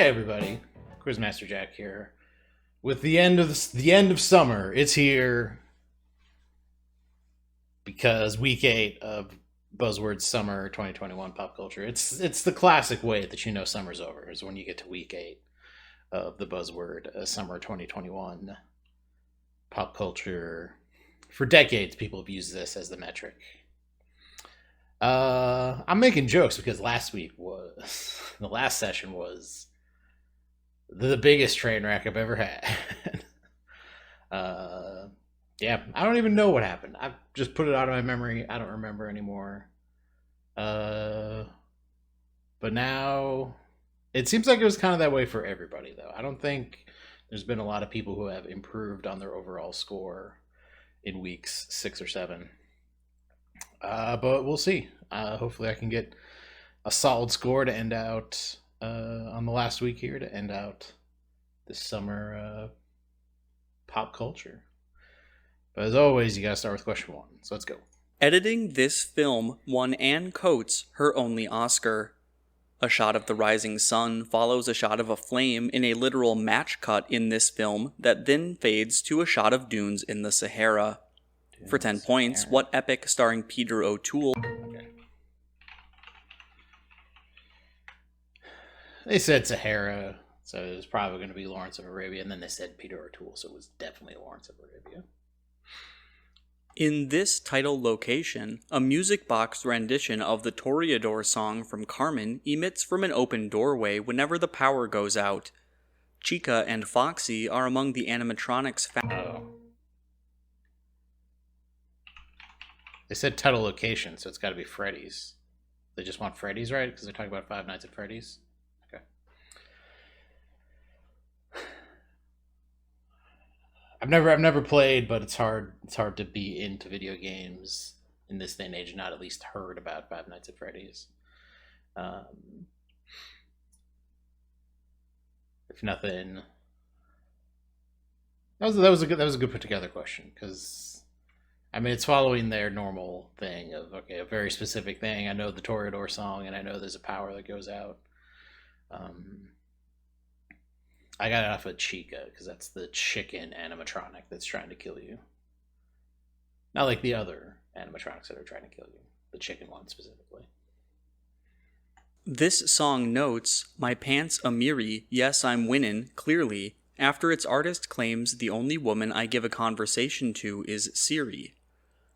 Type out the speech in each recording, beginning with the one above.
Hey everybody, Quizmaster Jack here. With the end of summer, it's here because week 8 of Buzzword Summer 2021 Pop Culture. It's the classic way that you know summer's over is when you get to week 8 of the Buzzword Summer 2021 Pop Culture. For decades, people have used this as the metric. I'm making jokes because the last session was the biggest train wreck I've ever had. Yeah, I don't even know what happened. I've just put it out of my memory. I don't remember anymore. But now it seems like it was kind of that way for everybody, though. I don't think there's been a lot of people who have improved on their overall score in weeks 6 or 7. But we'll see. Hopefully I can get a solid score to end out on the last week here to end out this summer pop culture. But as always, you gotta start with question 1. So let's go. Editing this film won Anne Coates her only Oscar. A shot of the rising sun follows a shot of a flame in a literal match cut in this film that then fades to a shot of dunes in the Sahara. For 10 points, what epic starring Peter O'Toole? Okay. They said Sahara, so it was probably going to be Lawrence of Arabia, and then they said Peter O'Toole, so it was definitely Lawrence of Arabia. In this title location, a music box rendition of the Toreador song from Carmen emits from an open doorway whenever the power goes out. Chica and Foxy are among the animatronics. They said title location, so it's got to be Freddy's. They just want Freddy's, right? Because they're talking about Five Nights at Freddy's. Okay. I've never played, but it's hard to be into video games in this day and age and not at least heard about Five Nights at Freddy's. If nothing, that was a good put together question because. I mean, it's following their normal thing of, okay, a very specific thing. I know the Toreador song, and I know there's a power that goes out. I got it off of Chica, because that's the chicken animatronic that's trying to kill you. Not like the other animatronics that are trying to kill you. The chicken one, specifically. This song notes, "My pants a Miri, yes I'm winnin', clearly," after its artist claims the only woman I give a conversation to is Siri.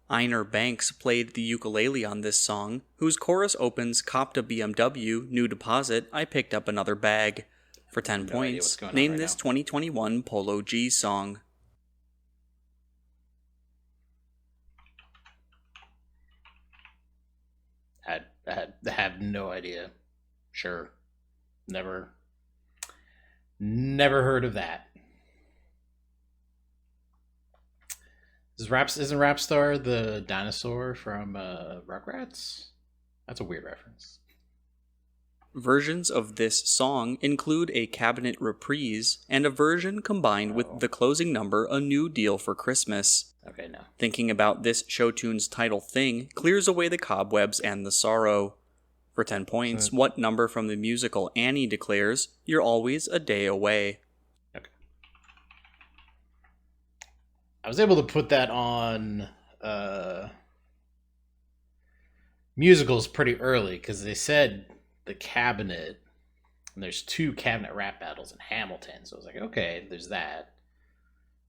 Einar Banks played the ukulele on this song, whose chorus opens, "Copped a BMW, new deposit, I picked up another bag." For 10 points, name this 2021 Polo G song. I have no idea. Sure. Never heard of that. Isn't Rapstar the dinosaur from Rugrats? That's a weird reference. Versions of this song include a cabinet reprise and a version combined with the closing number A New Deal for Christmas. Okay, no. Thinking about this show tune's title thing clears away the cobwebs and the sorrow. For 10 points, what number from the musical Annie declares, "You're always a day away"? Okay. I was able to put that on musicals pretty early because they said the cabinet, and there's 2 cabinet rap battles in Hamilton. So I was like, okay, there's that.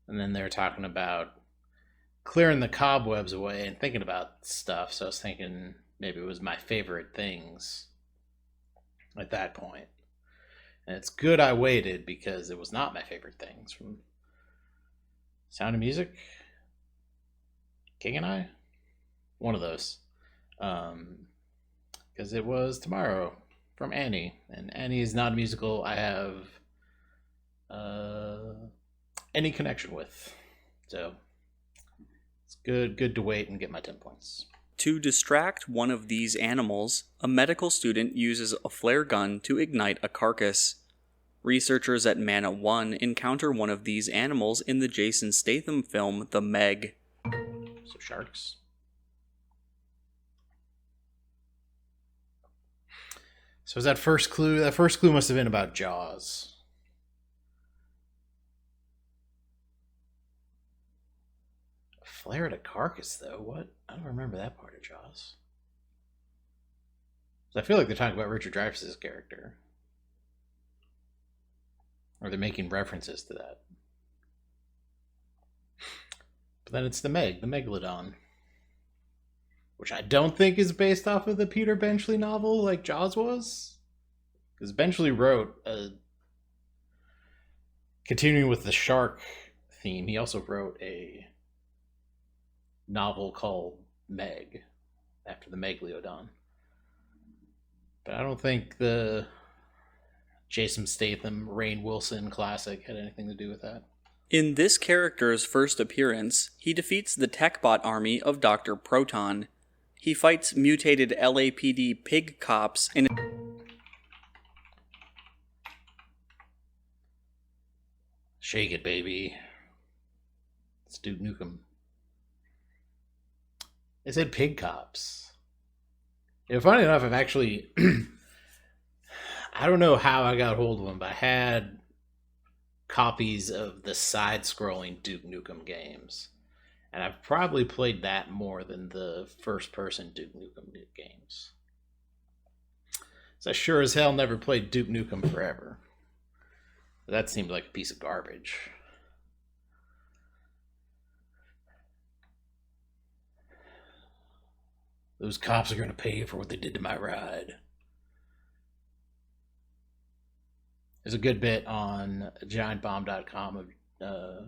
And then they were talking about clearing the cobwebs away and thinking about stuff. So I was thinking maybe it was my favorite things at that point. And it's good I waited because it was not my favorite things from Sound of Music, King and I, one of those. Because it was Tomorrow from Annie, and Annie is not a musical I have any connection with. So it's good to wait and get my 10 points. To distract one of these animals, a medical student uses a flare gun to ignite a carcass. Researchers at Mana 1 encounter one of these animals in the Jason Statham film The Meg. So sharks. So So was that first clue? That first clue must have been about Jaws. Flare at a carcass, though. What? I don't remember that part of Jaws. So I feel like they're talking about Richard Dreyfuss's character. Or they're making references to that. But then it's the Megalodon. Which I don't think is based off of the Peter Benchley novel like Jaws was. Because Benchley wrote continuing with the shark theme, he also wrote a novel called Meg, after the Megalodon. But I don't think the Jason Statham, Rainn Wilson classic had anything to do with that. In this character's first appearance, he defeats the TechBot army of Dr. Proton. He fights mutated LAPD pig cops in... Shake it, baby. It's Duke Nukem. It said pig cops. Funny enough, I've actually... I don't know how I got hold of them, but I had copies of the side-scrolling Duke Nukem games. And I've probably played that more than the first-person Duke Nukem games. So I sure as hell never played Duke Nukem Forever. That seemed like a piece of garbage. Those cops are going to pay for what they did to my ride. There's a good bit on giantbomb.com of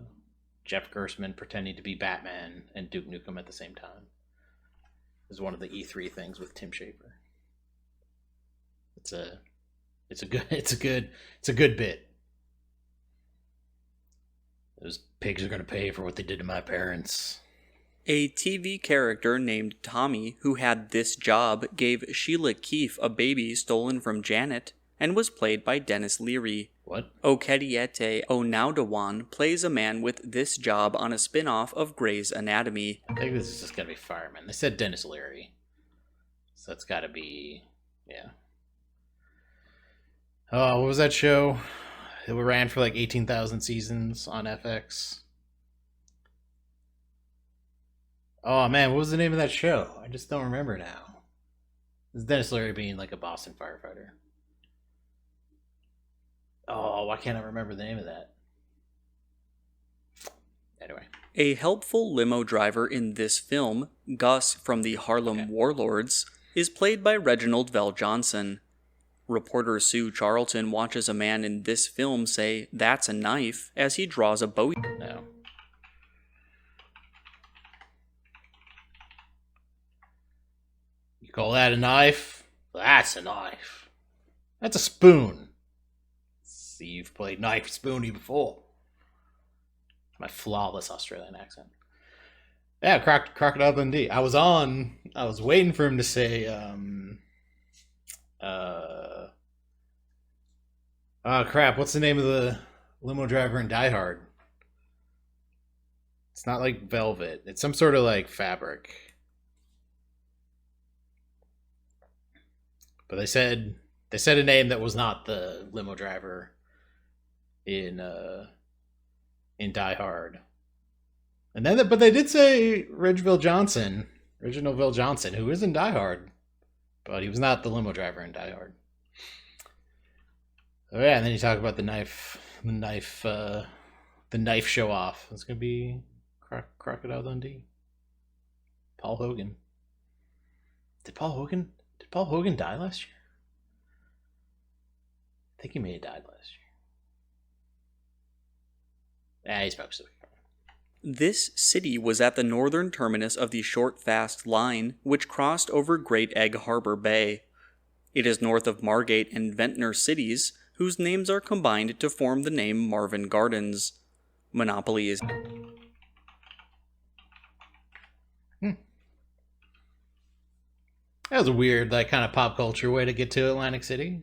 Jeff Gerstmann pretending to be Batman and Duke Nukem at the same time. It's one of the E3 things with Tim Schafer. It's a good bit. Those pigs are going to pay for what they did to my parents. A TV character named Tommy, who had this job, gave Sheila Keefe a baby stolen from Janet and was played by Dennis Leary. What? Okediete Onaudawan plays a man with this job on a spin-off of Grey's Anatomy. I think this is just got to be Fireman. They said Dennis Leary. So that's got to be... yeah. Oh, what was that show? It ran for like 18,000 seasons on FX. Oh man, what was the name of that show? I just don't remember now. It's Dennis Leary being like a Boston firefighter. Oh, why can't I remember the name of that? Anyway. A helpful limo driver in this film, Gus from the Harlem Warlords, is played by Reginald Vell Johnson. Reporter Sue Charlton watches a man in this film say, "That's a knife," as he draws a bow. No. You call that a knife? That's a knife. That's a spoon. See, you've played Knife Spoony before. My flawless Australian accent. Yeah, Crocodile Dundee. I was waiting for him to say, oh crap, what's the name of the limo driver in Die Hard? It's not like velvet. It's some sort of like fabric. But they said a name that was not the limo driver in Die Hard. And then but they did say Reginald Vell Johnson, who is in Die Hard, but he was not the limo driver in Die Hard. Oh yeah, and then you talk about the knife show off. It's gonna be Crocodile Dundee. Paul Hogan. Did Paul Hogan die last year? I think he may have died last year. He's probably still. This city was at the northern terminus of the Short Fast Line, which crossed over Great Egg Harbor Bay. It is north of Margate and Ventnor cities, whose names are combined to form the name Marvin Gardens. Monopoly is... That was a weird, like, kind of pop culture way to get to Atlantic City.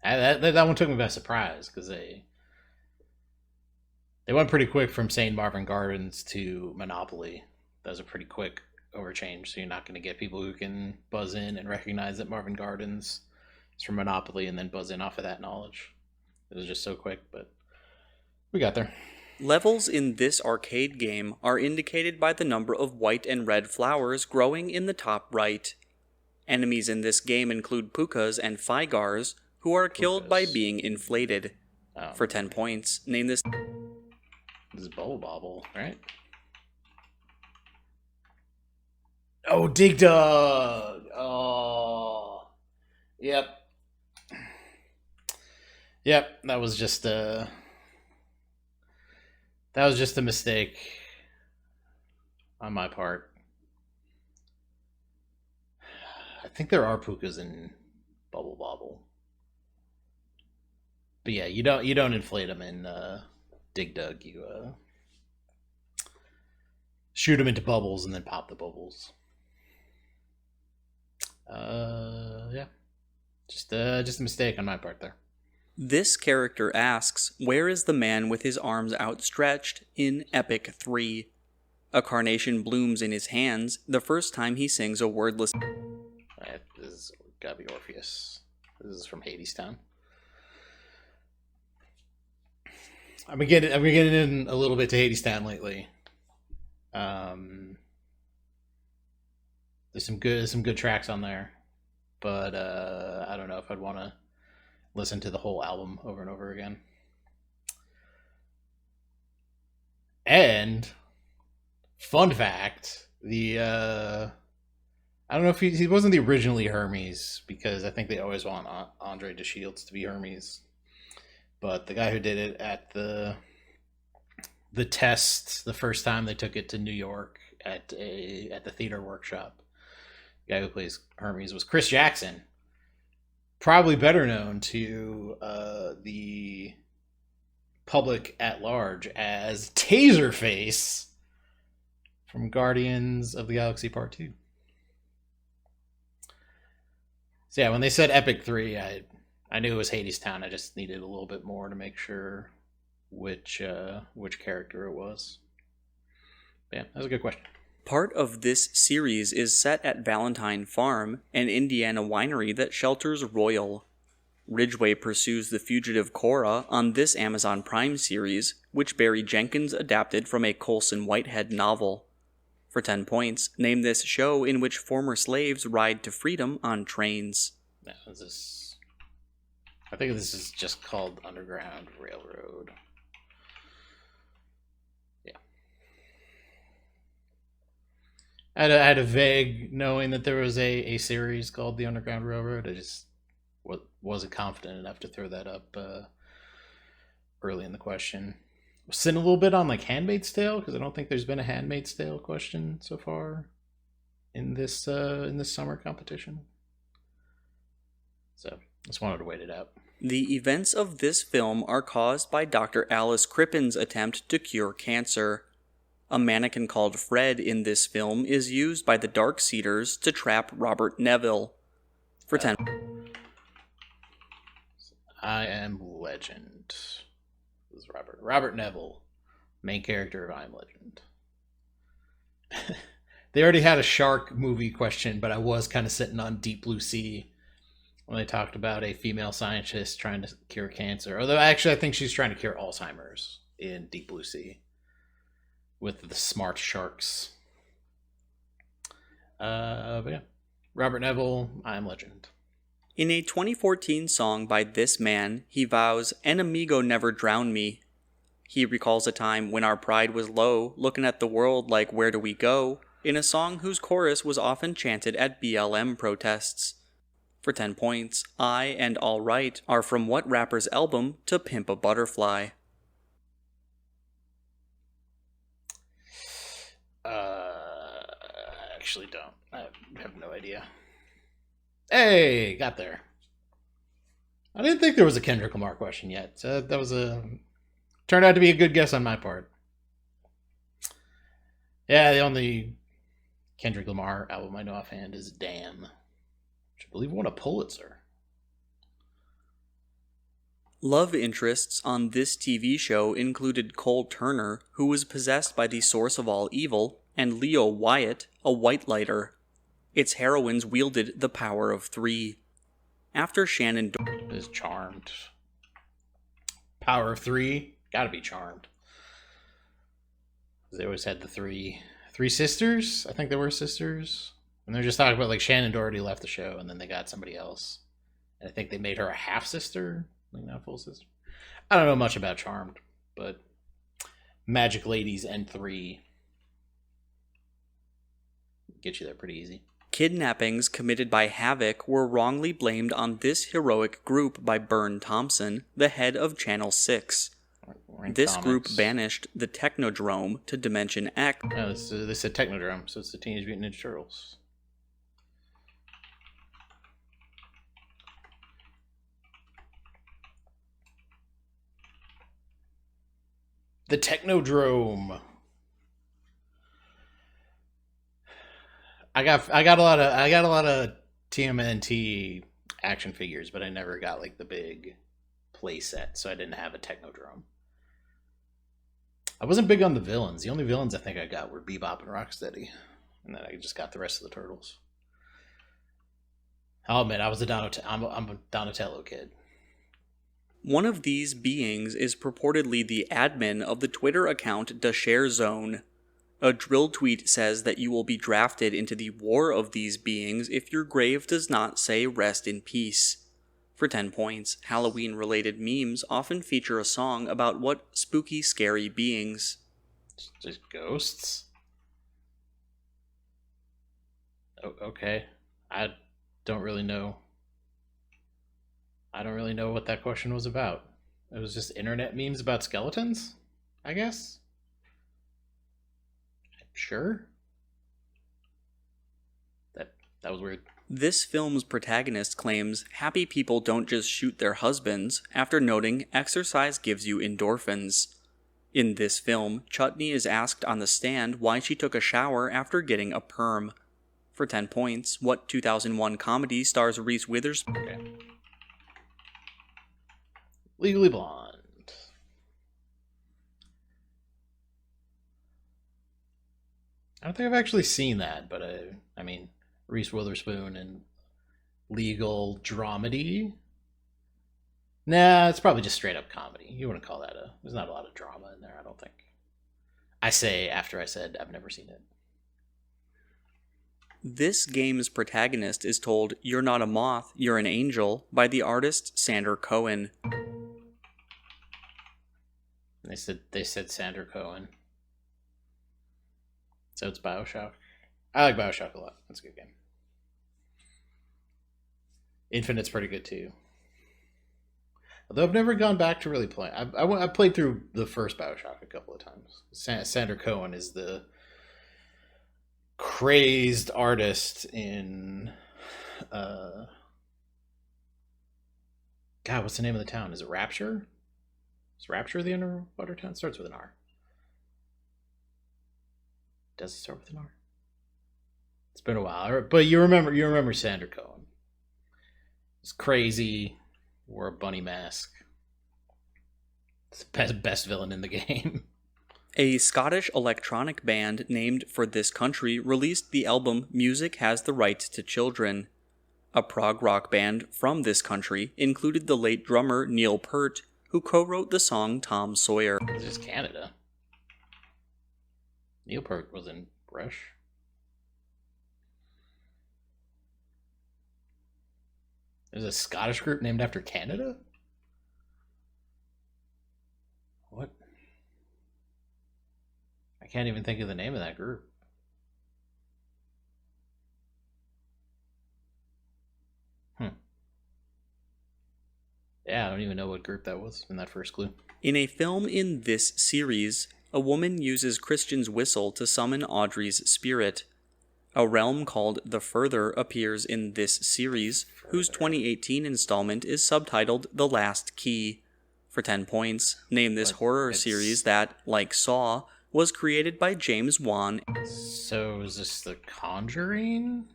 That one took me by surprise, because they went pretty quick from saying Marvin Gardens to Monopoly. That was a pretty quick overchanged, so you're not going to get people who can buzz in and recognize that Marvin Gardens is from Monopoly and then buzz in off of that knowledge. It was just so quick, but we got there. Levels in this arcade game are indicated by the number of white and red flowers growing in the top right. Enemies in this game include pukas and figars, who are killed by being inflated. For 10 points, name this... This is Bubble Bobble, right? Oh, Dig Dug! Oh. Yep. Yep, that was just a mistake on my part. I think there are pukas in Bubble Bobble. But yeah, you don't inflate them in Dig Dug. You shoot them into bubbles and then pop the bubbles. Yeah, just a mistake on my part there. This character asks, where is the man with his arms outstretched in Epic 3? A carnation blooms in his hands the first time he sings a wordless... This is gotta be Orpheus. This is from Hadestown. I've been getting in a little bit to Hadestown lately. There's some good tracks on there, but I don't know if I'd want to listen to the whole album over and over again. And fun fact, I don't know if he wasn't the originally Hermes, because I think they always want Andre DeShields to be Hermes. But the guy who did it at the test, the first time they took it to New York at the theater workshop, the guy who plays Hermes was Chris Jackson, probably better known to the public at large as Taserface from Guardians of the Galaxy Part 2. So yeah, when they said Epic 3, I knew it was Hadestown. I just needed a little bit more to make sure which character it was. But yeah, that was a good question. Part of this series is set at Valentine Farm, an Indiana winery that shelters Royal. Ridgway pursues the fugitive Cora on this Amazon Prime series, which Barry Jenkins adapted from a Colson Whitehead novel. For 10 points, name this show in which former slaves ride to freedom on trains. I think this is just called Underground Railroad. Yeah. I had a vague knowing that there was a series called The Underground Railroad. I just wasn't confident enough to throw that up early in the question. I was sitting a little bit on like Handmaid's Tale, because I don't think there's been a Handmaid's Tale question so far in this summer competition. So just wanted to wait it out. The events of this film are caused by Dr. Alice Crippen's attempt to cure cancer. A mannequin called Fred in this film is used by the Darkseiders to trap Robert Neville. For 10. I Am Legend. This is Robert Neville, main character of I Am Legend. They already had a shark movie question, but I was kind of sitting on Deep Blue Sea when they talked about a female scientist trying to cure cancer. Although actually I think she's trying to cure Alzheimer's in Deep Blue Sea with the smart sharks. But yeah, Robert Neville, I Am Legend. In a 2014 song by this man, he vows, "Enemigo never drown me." He recalls a time when our pride was low, looking at the world like where do we go, in a song whose chorus was often chanted at BLM protests. For 10 points, I and All Right are from what rapper's album To Pimp a Butterfly? I actually don't. I have no idea. Hey, got there. I didn't think there was a Kendrick Lamar question yet. So that was turned out to be a good guess on my part. Yeah, the only Kendrick Lamar album I know offhand is Damn, which I believe won a Pulitzer. Love interests on this TV show included Cole Turner, who was possessed by the source of all evil, and Leo Wyatt, a white lighter. Its heroines wielded the power of 3. After Shannon Is Charmed. Power of 3, gotta be Charmed. They always had the three sisters. I think they were sisters. And they're just talking about like Shannon Doherty left the show and then they got somebody else. And I think they made her a half sister, like not a full sister. I don't know much about Charmed, but Magic Ladies and 3 get you there pretty easy. Kidnappings committed by Havoc were wrongly blamed on this heroic group by Byrne Thompson, the head of Channel 6. This group banished the Technodrome to Dimension X. No, they said Technodrome, so it's the Teenage Mutant Ninja Turtles. The Technodrome. I got a lot of TMNT action figures, but I never got like the big play set, so I didn't have a Technodrome. I wasn't big on the villains. The only villains I think I got were Bebop and Rocksteady, and then I just got the rest of the Turtles. I'll admit I was I'm a Donatello kid. One of these beings is purportedly the admin of the Twitter account DaShareZone. A drill tweet says that you will be drafted into the war of these beings if your grave does not say rest in peace. For 10 points, Halloween-related memes often feature a song about what spooky, scary beings. Just ghosts? Oh, okay. I don't really know what that question was about. It was just internet memes about skeletons, I guess? Sure. That was weird. This film's protagonist claims happy people don't just shoot their husbands, after noting exercise gives you endorphins. In this film, Chutney is asked on the stand why she took a shower after getting a perm. For 10 points, what 2001 comedy stars Reese Witherspoon? Okay. Legally Blonde. I don't think I've actually seen that, but I mean, Reese Witherspoon and legal dramedy. Nah, it's probably just straight up comedy. You wouldn't call that there's not a lot of drama in there, I don't think. I say after I said I've never seen it. This game's protagonist is told, "You're not a moth, you're an angel," by the artist Sander Cohen. They said Sander Cohen. So it's BioShock. I like BioShock a lot. That's a good game. Infinite's pretty good too. Although I've never gone back to really play. I played through the first BioShock a couple of times. Sander Cohen is the crazed artist in God, what's the name of the town? Is it Rapture? Is Rapture the underwater town? It starts with an R. Does it start with an R? It's been a while, but you remember Sander Cohen. It's crazy. Wore a bunny mask. It's the best villain in the game. A Scottish electronic band named for this country released the album Music Has the Right to Children. A prog rock band from this country included the late drummer Neil Peart, who co-wrote the song Tom Sawyer. It's just Canada. Neil Peart was in Rush. There's a Scottish group named after Canada? What? I can't even think of the name of that group. Yeah, I don't even know what group that was in that first clue. In a film in this series, a woman uses Christian's whistle to summon Audrey's spirit. A realm called The Further appears in this series, whose 2018 installment is subtitled The Last Key. For 10 points, name this horror series that, like Saw, was created by James Wan. So is this the Conjuring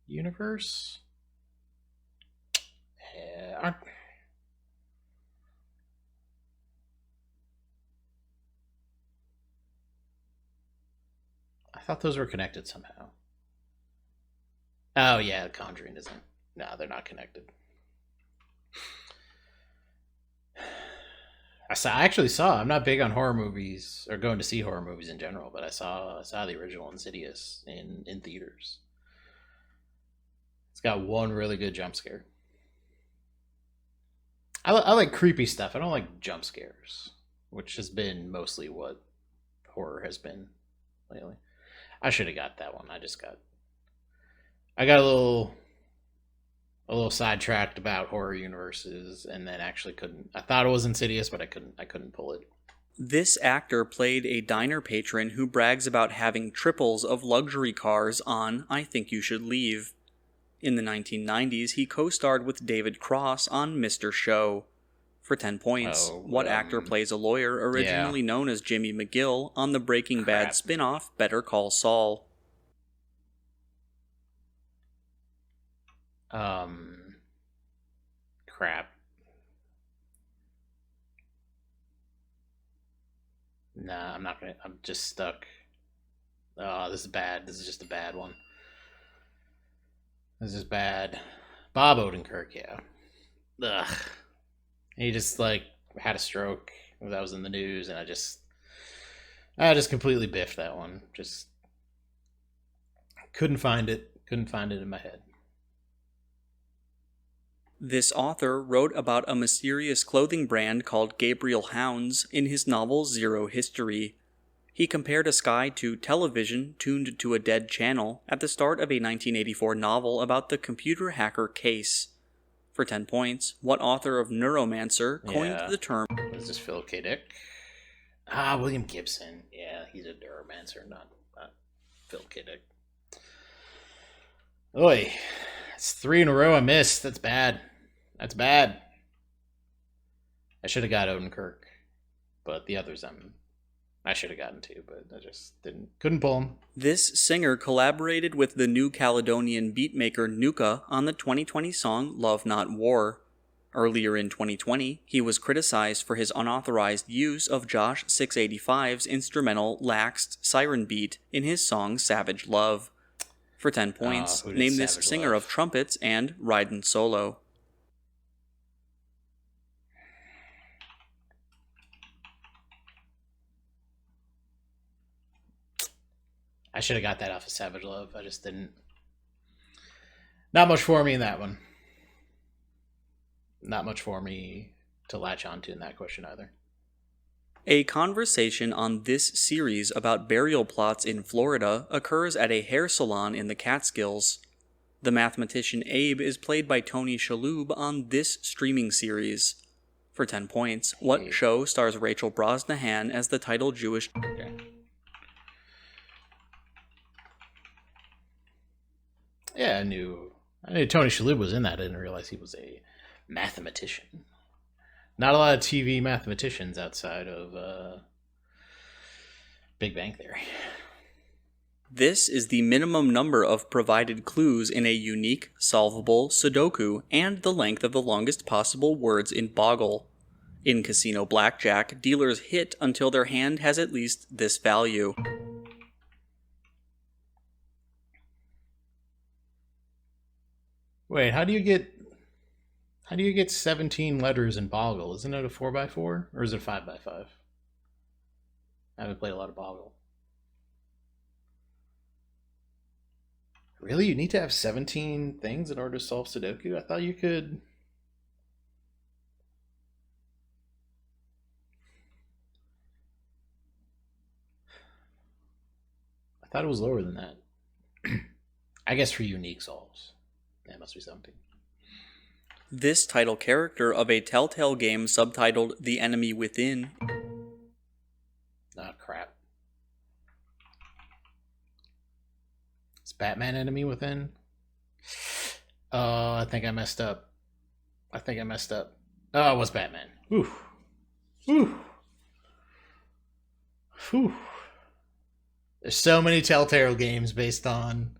universe? Yeah. I thought those were connected somehow. Oh yeah, Conjuring isn't. No, they're not connected. I actually saw. I'm not big on horror movies or going to see horror movies in general, but I saw the original Insidious in theaters. It's got one really good jump scare. I like creepy stuff. I don't like jump scares, which has been mostly what horror has been lately. I should have got that one. I got a little sidetracked about horror universes, and then actually couldn't. I thought it was Insidious, but I couldn't pull it. This actor played a diner patron who brags about having triples of luxury cars on I Think You Should Leave. In the 1990s, he co-starred with David Cross on Mr. Show. For 10 points, what actor plays a lawyer originally known as Jimmy McGill on the Breaking Bad spin-off Better Call Saul? Crap. Nah, I'm not gonna. I'm just stuck. Oh, this is bad. This is just a bad one. This is bad. Bob Odenkirk, yeah. Ugh. He just like had a stroke. That was in the news, and I just completely biffed that one. Just couldn't find it. Couldn't find it in my head. This author wrote about a mysterious clothing brand called Gabriel Hounds in his novel Zero History. He compared a sky to television tuned to a dead channel at the start of a 1984 novel about the computer hacker Case. For 10 points, what author of Neuromancer coined the term? Is this Philip K. Dick? William Gibson. Yeah, he's a Neuromancer, not Phil K. Dick. Oi, it's 3 in a row I missed. That's bad. That's bad. I should have got Odenkirk, but the others I should have gotten too, but I just couldn't pull them. This singer collaborated with the New Caledonian beatmaker Nuka on the 2020 song Love Not War. Earlier in 2020, he was criticized for his unauthorized use of Josh 685's instrumental Laxed Siren Beat in his song Savage Love. For 10 points, name this singer of trumpets and Ridin' Solo. I should have got that off of Savage Love. I just didn't. Not much for me in that one. Not much for me to latch onto in that question either. A conversation on this series about burial plots in Florida occurs at a hair salon in the Catskills. The mathematician Abe is played by Tony Shalhoub on this streaming series. For 10 points, what show stars Rachel Brosnahan as the title Jewish... Okay. Yeah, I knew Tony Shalhoub was in that. I didn't realize he was a mathematician. Not a lot of TV mathematicians outside of Big Bang Theory. This is the minimum number of provided clues in a unique, solvable Sudoku and the length of the longest possible words in Boggle. In Casino Blackjack, dealers hit until their hand has at least this value. Wait, how do you get 17 letters in Boggle? Isn't it a 4x4 or is it a 5x5? I haven't played a lot of Boggle. Really? You need to have 17 things in order to solve Sudoku? I thought you could... I thought it was lower than that. I guess for unique solves. That must be 17. This title character of a Telltale game subtitled The Enemy Within. Ah, crap. Is Batman Enemy Within? Oh, I think I messed up. Oh, it was Batman. Whew. Whew. Whew. There's so many Telltale games based on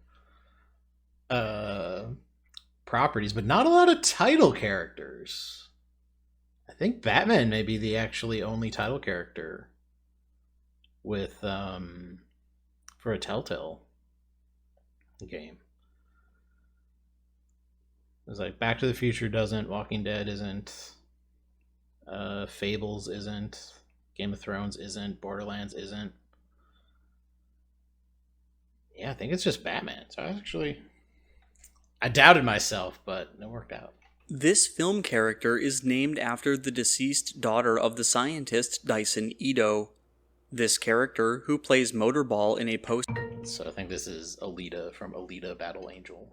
properties, but not a lot of title characters. I think Batman may be the actually only title character with for a Telltale game. It's like Back to the Future doesn't, Walking Dead isn't, Fables isn't, Game of Thrones isn't, Borderlands isn't. Yeah, I think it's just Batman. So I doubted myself, but it worked out. This film character is named after the deceased daughter of the scientist Dyson Edo. This character, who plays motorball in a post... So I think this is Alita from Alita Battle Angel.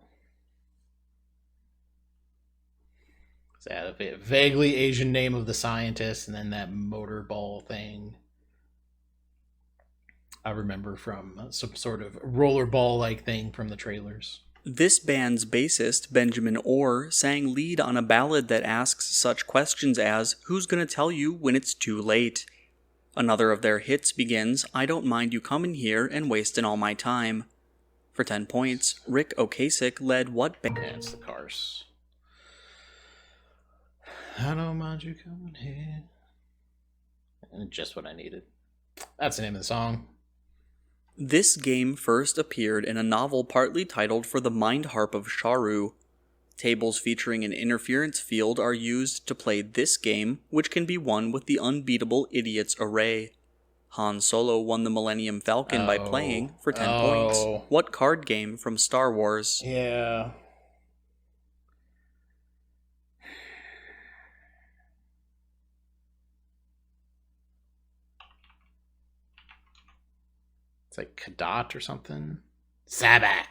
So yeah, a vaguely Asian name of the scientist, and then that motorball thing I remember from some sort of rollerball-like thing from the trailers. This band's bassist, Benjamin Orr, sang lead on a ballad that asks such questions as, "Who's gonna tell you when it's too late?" Another of their hits begins, "I don't mind you coming here and wasting all my time." For 10 points, Rick Ocasek led what band? Yeah, it's the Cars. I don't mind you coming here. And just what I needed. That's the name of the song. This game first appeared in a novel partly titled For the Mind Harp of Sharu. Tables featuring an interference field are used to play this game, which can be won with the unbeatable Idiot's Array. Han Solo won the Millennium Falcon by playing, for 10 points, what card game from Star Wars? Yeah. It's like Kadat or something. Sabak.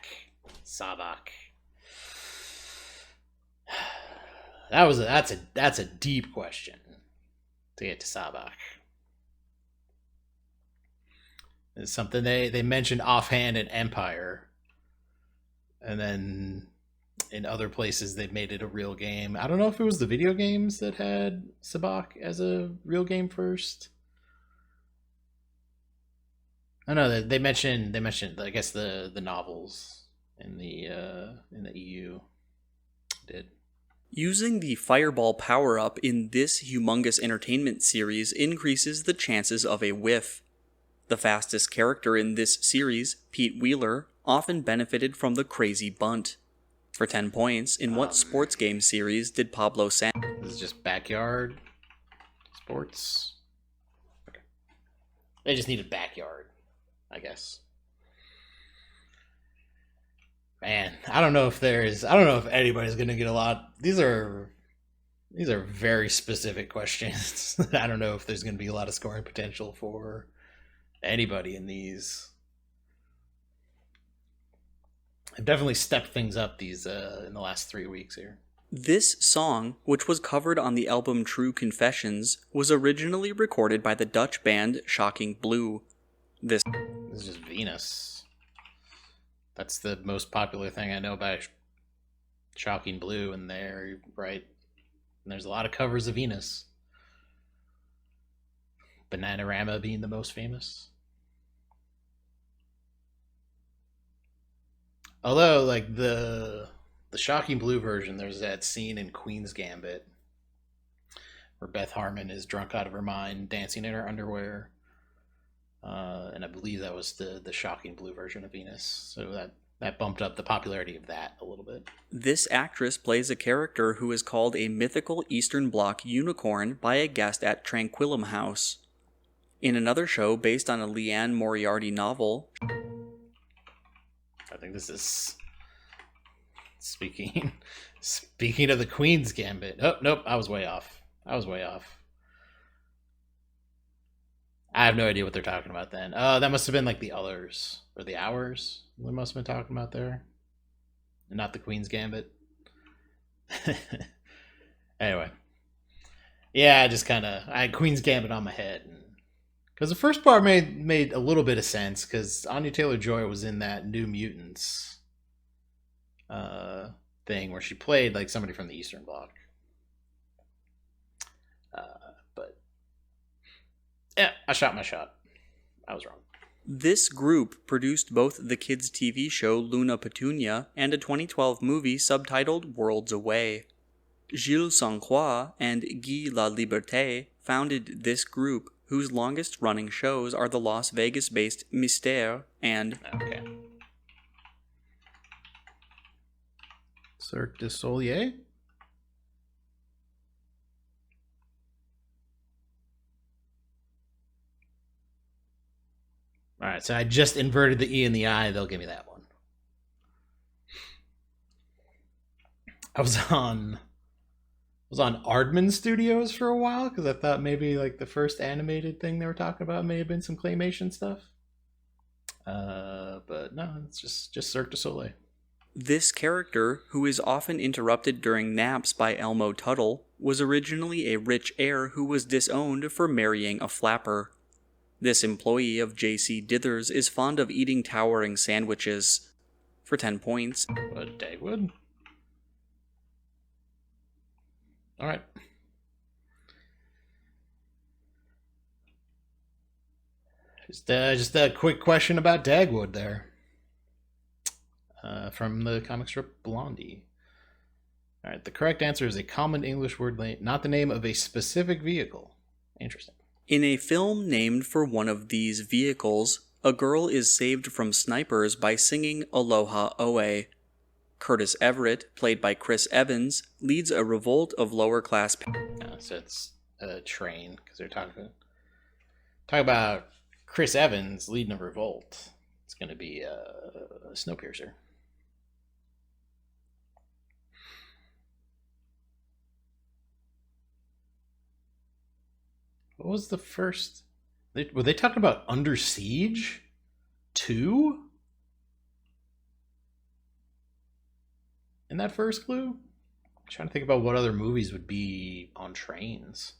That's a deep question to get to Sabak. It's something they mentioned offhand in Empire, and then in other places they've made it a real game. I don't know if it was the video games that had Sabak as a real game first. I know they mentioned I guess the novels in the EU did. Using the Fireball power-up in this humongous entertainment series increases the chances of a whiff. The fastest character in this series, Pete Wheeler, often benefited from the crazy bunt. For 10 points, in what sports game series did Pablo Sandoval... This is just backyard sports. Okay. They just needed backyard, I guess. Man, I don't know if anybody's gonna get a lot. These are very specific questions. I don't know if there's gonna be a lot of scoring potential for anybody in these. I've definitely stepped things up these in the last 3 weeks here. This song, which was covered on the album True Confessions, was originally recorded by the Dutch band Shocking Blue. This is just Venus. That's the most popular thing I know about Shocking Blue, and they're right. And there's a lot of covers of Venus. Bananarama being the most famous. Although, like the Shocking Blue version, there's that scene in Queen's Gambit where Beth Harmon is drunk out of her mind, dancing in her underwear. And I believe that was the Shocking Blue version of Venus. So that bumped up the popularity of that a little bit. This actress plays a character who is called a mythical Eastern Bloc unicorn by a guest at Tranquillum House. In another show based on a Leanne Moriarty novel... I think this is... Speaking of the Queen's Gambit. Oh, nope, I was way off. I have no idea what they're talking about then. That must have been like the Others or the Hours. They must have been talking about there, and not the Queen's Gambit. Anyway, yeah, I had Queen's Gambit on my head, because the first part made a little bit of sense, because Anya Taylor-Joy was in that New Mutants thing where she played like somebody from the Eastern Bloc. But yeah, I shot my shot. I was wrong. This group produced both the kids' TV show Luna Petunia and a 2012 movie subtitled Worlds Away. Gilles Saint-Croix and Guy La Liberté founded this group, whose longest running shows are the Las Vegas-based Mystère and Okay. Cirque du Soleil? All right, so I just inverted the E and the I. They'll give me that one. I was on Aardman Studios for a while because I thought maybe like the first animated thing they were talking about may have been some claymation stuff. But no, it's just Cirque du Soleil. This character, who is often interrupted during naps by Elmo Tuttle, was originally a rich heir who was disowned for marrying a flapper. This employee of J.C. Dithers is fond of eating towering sandwiches. For 10 points. What, Dagwood? All right. Just a quick question about Dagwood there. From the comic strip Blondie. All right, the correct answer is a common English word, not the name of a specific vehicle. Interesting. In a film named for one of these vehicles, a girl is saved from snipers by singing Aloha Oe. Curtis Everett, played by Chris Evans, leads a revolt of lower-class... So it's a train, because they're talking about Chris Evans leading a revolt. It's going to be a Snowpiercer. What was the first? Were they talking about Under Siege 2? In that first clue? I'm trying to think about what other movies would be on trains.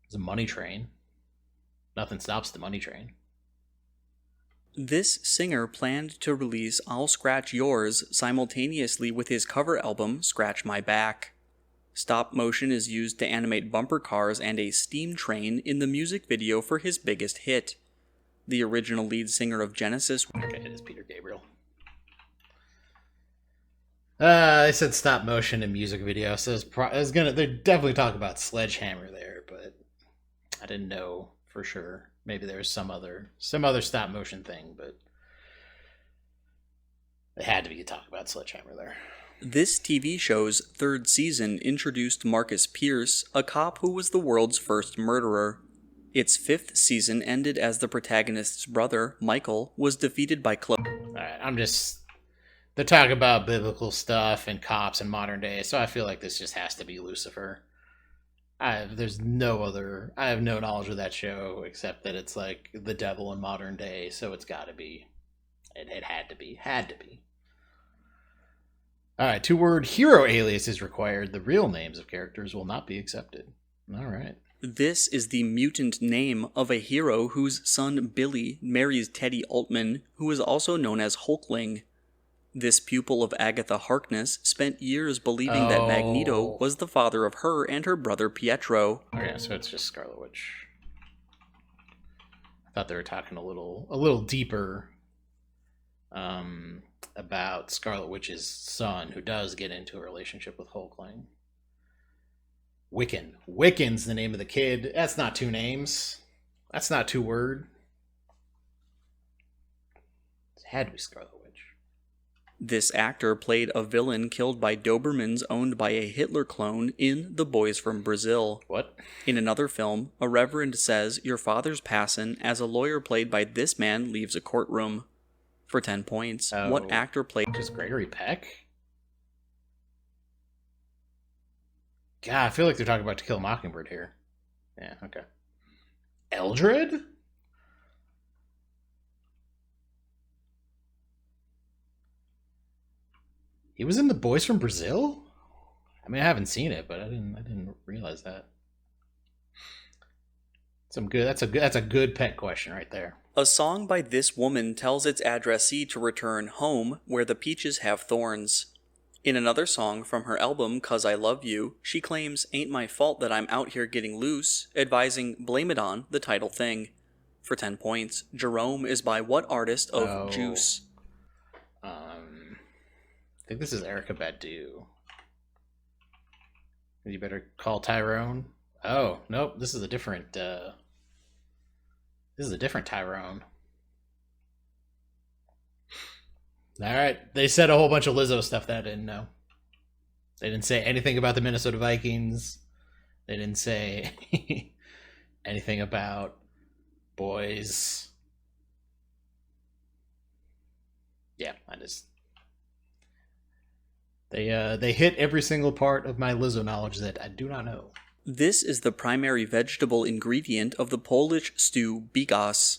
There's a Money Train. Nothing stops the Money Train. This singer planned to release I'll Scratch Yours simultaneously with his cover album Scratch My Back. Stop motion is used to animate bumper cars and a steam train in the music video for his biggest hit. The original lead singer of Genesis... Okay, it is Peter Gabriel. I said stop motion in music video, so they're definitely talking about Sledgehammer there, but I didn't know for sure. Maybe there was some other stop motion thing, but they had to be talking about Sledgehammer there. This TV show's third season introduced Marcus Pierce, a cop who was the world's first murderer. Its fifth season ended as the protagonist's brother, Michael, was defeated by Alright, they're talking about biblical stuff and cops in modern day, so I feel like this just has to be Lucifer. I have no knowledge of that show except that it's like the devil in modern day, so it's got to be. It had to be. All right, 2-word hero alias is required. The real names of characters will not be accepted. All right. This is the mutant name of a hero whose son Billy marries Teddy Altman, who is also known as Hulkling. This pupil of Agatha Harkness spent years believing that Magneto was the father of her and her brother Pietro. Okay, so it's just Scarlet Witch. I thought they were talking a little deeper about Scarlet Witch's son, who does get into a relationship with Hulkling. Wiccan. Wiccan's the name of the kid. That's not 2 names. That's not 2-word. It had to be Scarlet Witch. This actor played a villain killed by Dobermans owned by a Hitler clone in The Boys from Brazil. What? In another film, a reverend says, "Your father's passin'," as a lawyer played by this man leaves a courtroom. For 10 points, what actor played... Just Gregory Peck? God, I feel like they're talking about To Kill a Mockingbird here. Yeah, okay. Eldred? He was in The Boys from Brazil? I mean, I haven't seen it, but I didn't realize that. That's a good pet question right there. A song by this woman tells its addressee to return home, where the peaches have thorns. In another song from her album, 'Cause I Love You, she claims, "Ain't my fault that I'm out here getting loose," advising "Blame it on the title thing." For 10 points, Jerome is by what artist of Juice? I think this is Erykah Badu. You better call Tyrone. Oh, nope. This is a different. This is a different Tyrone. All right, they said a whole bunch of Lizzo stuff that I didn't know. They didn't say anything about the Minnesota Vikings. They didn't say anything about boys. Yeah, I just they hit every single part of my Lizzo knowledge that I do not know. This is the primary vegetable ingredient of the Polish stew bigos.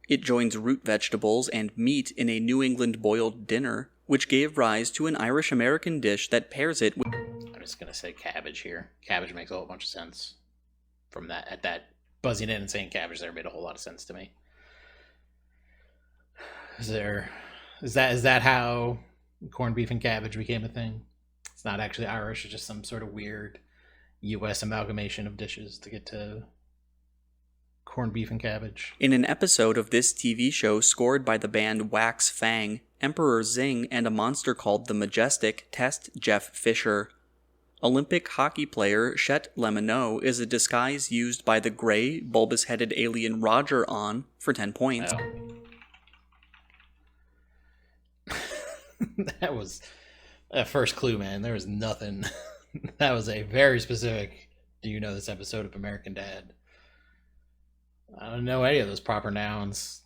It joins root vegetables and meat in a New England boiled dinner, which gave rise to an Irish-American dish that pairs it with... I'm just gonna say cabbage here. Cabbage makes a whole bunch of sense. From that, at that buzzing in and saying cabbage there made a whole lot of sense to me. Is that how corned beef and cabbage became a thing? It's not actually Irish, it's just some sort of weird US amalgamation of dishes to get to corned beef and cabbage. In an episode of this TV show scored by the band Wax Fang, Emperor Zing and a monster called the Majestic test Jeff Fisher. Olympic hockey player Chet Lemonieux is a disguise used by the gray, bulbous-headed alien Roger on for 10 points. Oh. That was that first clue, man. There was nothing. That was a very specific, do you know this episode of American Dad? I don't know any of those proper nouns.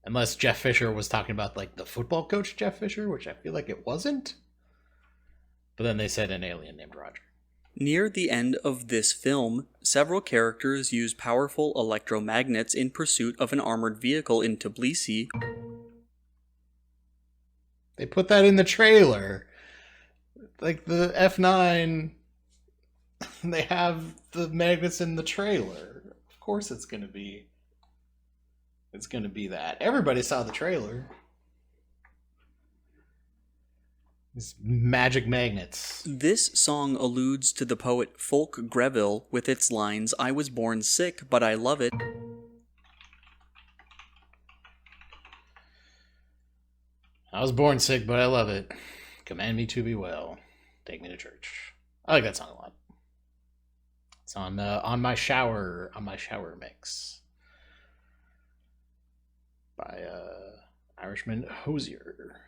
Unless Jeff Fisher was talking about, like, the football coach Jeff Fisher, which I feel like it wasn't. But then they said an alien named Roger. Near the end of this film, several characters use powerful electromagnets in pursuit of an armored vehicle in Tbilisi. They put that in the trailer. Like the F9, they have the magnets in the trailer. Of course it's gonna be that. Everybody saw the trailer. These magic magnets. This song alludes to the poet Fulk Greville with its lines, "I was born sick, but I love it." I was born sick, but I love it. Command me to be well. Take me to church. I like that song a lot. It's on my shower mix by Irishman Hosier.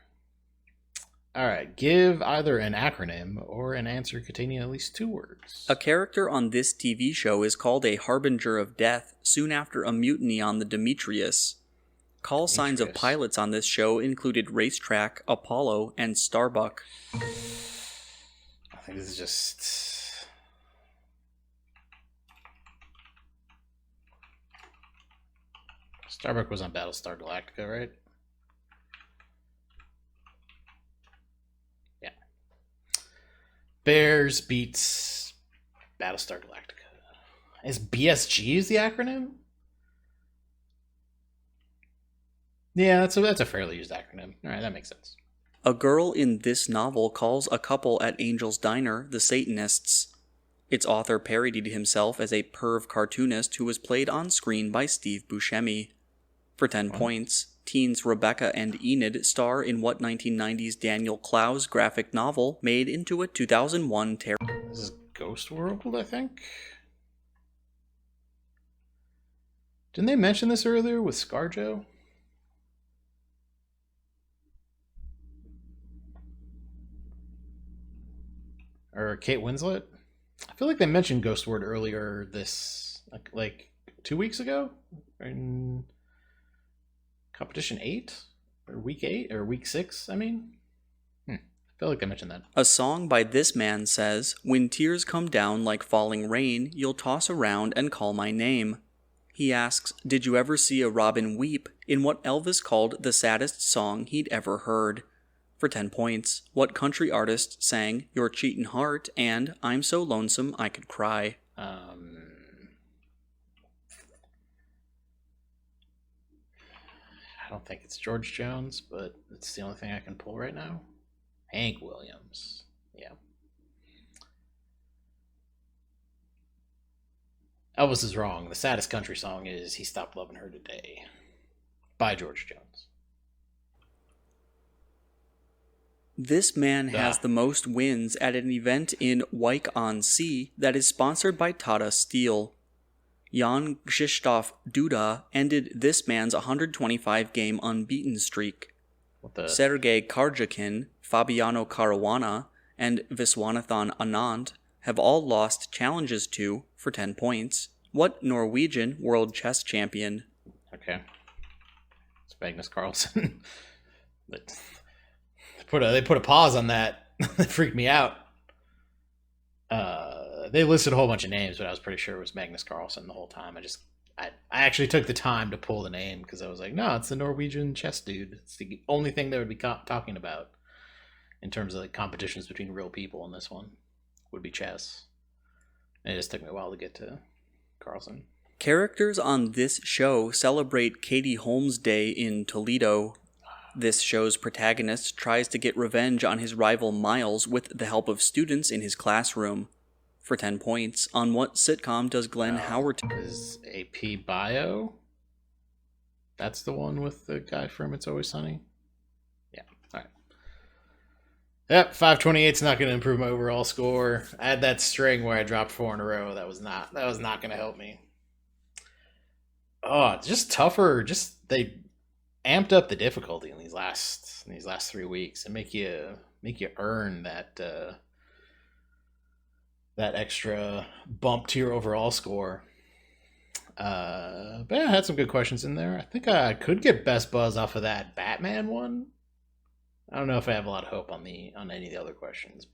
All right, give either an acronym or an answer containing at least 2 words. A character on this TV show is called a harbinger of death soon after a mutiny on the Demetrius. Call signs of pilots on this show included Racetrack, Apollo, and Starbuck. I think this is just... Starbuck was on Battlestar Galactica, right? Yeah. Bears beats Battlestar Galactica. Is BSG is the acronym? Yeah, that's a fairly used acronym. All right, that makes sense. A girl in this novel calls a couple at Angel's Diner the Satanists. Its author parodied himself as a perv cartoonist who was played on screen by Steve Buscemi. For 10 points, teens Rebecca and Enid star in what 1990s Daniel Clowes graphic novel made into a 2001 This is Ghost World, I think? Didn't they mention this earlier with ScarJo? Or Kate Winslet? I feel like they mentioned Ghost World earlier this, like 2 weeks ago? In competition 8? Or week 8? Or week 6, I mean? I feel like I mentioned that. A song by this man says, "When tears come down like falling rain, you'll toss around and call my name." He asks, did you ever see a robin weep in what Elvis called the saddest song he'd ever heard? For 10 points, what country artist sang Your Cheatin' Heart and I'm So Lonesome I Could Cry? I don't think it's George Jones, but it's the only thing I can pull right now. Hank Williams. Yeah. Elvis is wrong. The saddest country song is He Stopped Loving Her Today by George Jones. This man has the most wins at an event in Wyke-on-Sea that is sponsored by Tata Steel. Jan Krzysztof Duda ended this man's 125-game unbeaten streak. Sergei Karjakin, Fabiano Caruana, and Viswanathan Anand have all lost challenges to for 10 points. What Norwegian world chess champion? Okay. It's Magnus Carlsen. They put a pause on that. It freaked me out. They listed a whole bunch of names, but I was pretty sure it was Magnus Carlsen the whole time. I actually took the time to pull the name because I was like, no, it's the Norwegian chess dude. It's the only thing they would be talking about in terms of like competitions between real people in this one would be chess. And it just took me a while to get to Carlsen. Characters on this show celebrate Katie Holmes' Day in Toledo. This show's protagonist tries to get revenge on his rival Miles with the help of students in his classroom. For 10 points, on what sitcom does Glenn Howard... Is AP Bio? That's the one with the guy from It's Always Sunny? Yeah, alright. Yep, 528's not going to improve my overall score. I had that string where I dropped 4 in a row. That was not going to help me. Oh, just tougher. They amped up the difficulty in these last 3 weeks and make you earn that extra bump to your overall score. But yeah, I had some good questions in there. I think I could get best buzz off of that Batman one. I don't know if I have a lot of hope on any of the other questions,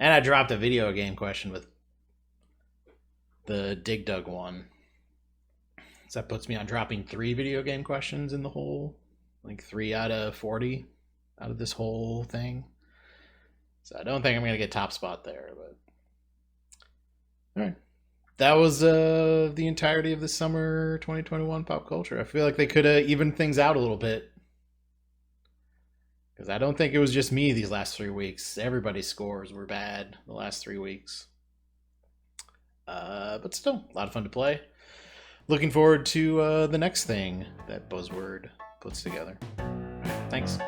and I dropped a video game question with the Dig Dug one. So that puts me on dropping 3 video game questions in the whole, like 3 out of 40 out of this whole thing. So I don't think I'm going to get top spot there, but all right. That was the entirety of the summer 2021 pop culture. I feel like they could have evened things out a little bit. Because I don't think it was just me these last 3 weeks. Everybody's scores were bad the last 3 weeks. But still, a lot of fun to play. Looking forward to the next thing that Buzzword puts together. Thanks.